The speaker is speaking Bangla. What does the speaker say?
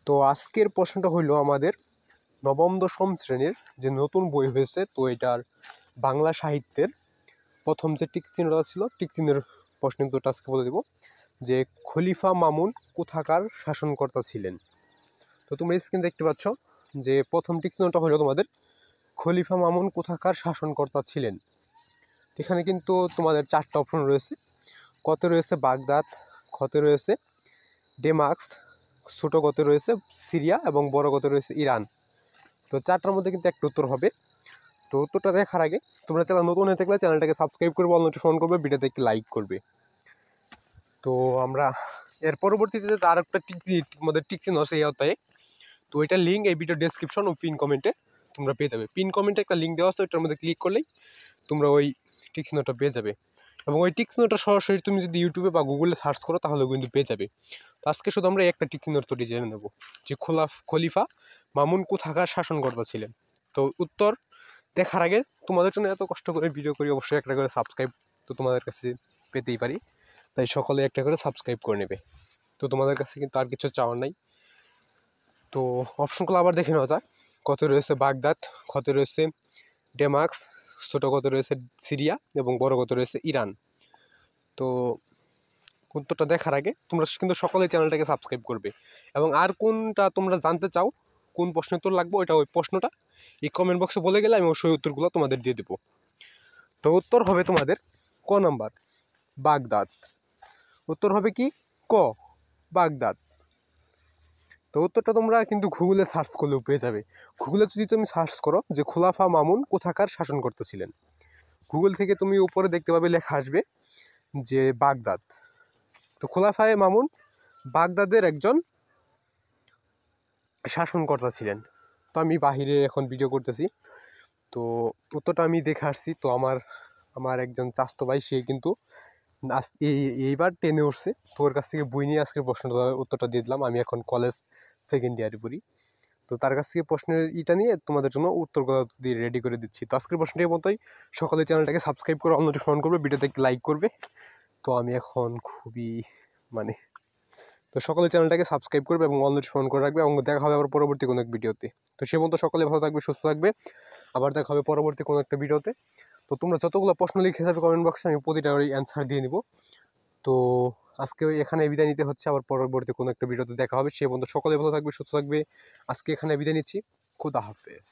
তো আজকের প্রশ্নটা হইল আমাদের নবম দশম শ্রেণীর যে নতুন বই হয়েছে, তো এটার বাংলা সাহিত্যের প্রথম যে টিক চিহ্নটা ছিল, টিক চিহ্নের প্রশ্নের উত্তরটা আজকে বলে দেব যে খলিফা মামুন কোথাকার শাসনকর্তা ছিলেন। তো তোমরা স্ক্রিন দেখতে পাচ্ছ যে প্রথম টিক চিহ্নটা হলো তোমাদের খলিফা মামুন কোথাকার শাসনকর্তা ছিলেন। এখানে কিন্তু তোমাদের চারটা অপশন রয়েছে। কতে রয়েছে বাগদাদ, খতে রয়েছে ডেমাস্ক, ছোট গতে রয়েছে সিরিয়া এবং বড় গতে রয়েছে ইরান। তো চারটার মধ্যে কিন্তু একটা উত্তর হবে। তো উত্তরটা দেখার আগে তোমরা চ্যানেল নতুন হয়ে থাকলে চ্যানেলটাকে সাবস্ক্রাইব করবে, অল নোটিফিকেশন করবে, ভিডিওতে একটি লাইক করবে। তো আমরা এর পরবর্তীতে আর একটা তোমাদের টিক চিহ্ন আছে এই অধ্যায়ে। তো এটার লিঙ্ক এই ভিডিও ডেসক্রিপশন ও পিন কমেন্টে তোমরা পেয়ে যাবে। পিন কমেন্টে একটা লিঙ্ক দেওয়া আছে, ওইটার মধ্যে ক্লিক করলেই তোমরা ওই টিক চিহ্নটা পেয়ে যাবে। এবং ওই টিক চিহ্নটা সরাসরি তুমি যদি ইউটিউবে বা গুগলে সার্চ করো তাহলেও কিন্তু পেয়ে যাবে। তো আজকে শুধু আমরা একটা টিক চিহ্নের উত্তরটি জেনে নেব যে খলিফা মামুন কোথাকার শাসনকর্তা ছিলেন। তো উত্তর দেখার আগে তোমাদের জন্য এত কষ্ট করে ভিডিও করি, অবশ্যই একটা করে সাবস্ক্রাইব তো তোমাদের কাছে পেতেই পারি, তাই সকলে একটা করে সাবস্ক্রাইব করে নেবে। তো তোমাদের কাছে কিন্তু আর কিছু চাওয়ার নাই। তো অপশনগুলো আবার দেখে নেওয়া যায়। কত রয়েছে বাগদাদ, কত রয়েছে ডেমাস্ক, ছোট কত রয়েছে সিরিয়া এবং বড় কত রয়েছে ইরান। তো উত্তরটা দেখার আগে তোমরা কিন্তু সকলেই চ্যানেলটাকে সাবস্ক্রাইব করবে। এবং আর কোনটা তোমরা জানতে চাও, কোন প্রশ্নের উত্তর লাগবে, ওই প্রশ্নটা এই কমেন্ট বক্সে বলে গেলে আমি অবশ্যই উত্তরগুলো তোমাদের দিয়ে দেবো। তো উত্তর হবে তোমাদের ক নাম্বার বাগদাদ। উত্তর হবে কি ক বাগদাদ। তো উত্তরটা তোমরা কিন্তু গুগলে সার্চ করলেও পেয়ে যাবে। গুগলে যদি তুমি সার্চ করো যে খোলাফা মামুন কোথাকার শাসনকর্তা ছিলেন, গুগল থেকে তুমি উপরে দেখতে পাবে লেখা আসবে যে বাগদাদ। তো খোলাফায়ে মামুন বাগদাদের একজন শাসনকর্তা ছিলেন। তো আমি বাহিরে এখন ভিডিও করতেছি, তো উত্তরটা আমি দেখে আসছি। তো আমার একজন চাস্তো ভাই, সে কিন্তু এইবার 10-এ উঠছে, তো ওর কাছ থেকে বই নিয়ে আজকের প্রশ্নটা উত্তরটা দিয়ে দিলাম। আমি এখন কলেজ সেকেন্ড ইয়ারে পড়ি, তো তার কাছ থেকে প্রশ্নের নিয়ে তোমাদের জন্য উত্তরগুলো দিয়ে রেডি করে দিচ্ছি। তো আজকের প্রশ্নটির মতোই সকলে চ্যানেলটাকে সাবস্ক্রাইব করে অল নোটিফিকেশন করবে, ভিডিওতে একটি লাইক করবে। তো আমি এখন খুবই তো সকলে চ্যানেলটাকে সাবস্ক্রাইব করবে এবং অল নোটিফিকেশন করে রাখবে, এবং দেখা হবে আবার পরবর্তী কোনো এক ভিডিওতে। তো সে মতো সকলে ভালো থাকবে, সুস্থ থাকবে, আবার দেখা হবে পরবর্তী কোনো একটা ভিডিওতে। তো তোমরা যতগুলো প্রশ্ন লিখে যাবে কমেন্ট বক্সে, আমি প্রতিটা ওই অ্যান্সার দিয়ে নিব। তো আজকে এখানে বিদায় নিতে হচ্ছে, আবার পরবর্তী কোনো একটা ভিডিওতে দেখা হবে। সে পর্যন্ত সকলে ভালো থাকবে, সুস্থ থাকবে। আজকে এখানে বিদায় নিচ্ছি। খুদা হাফেজ।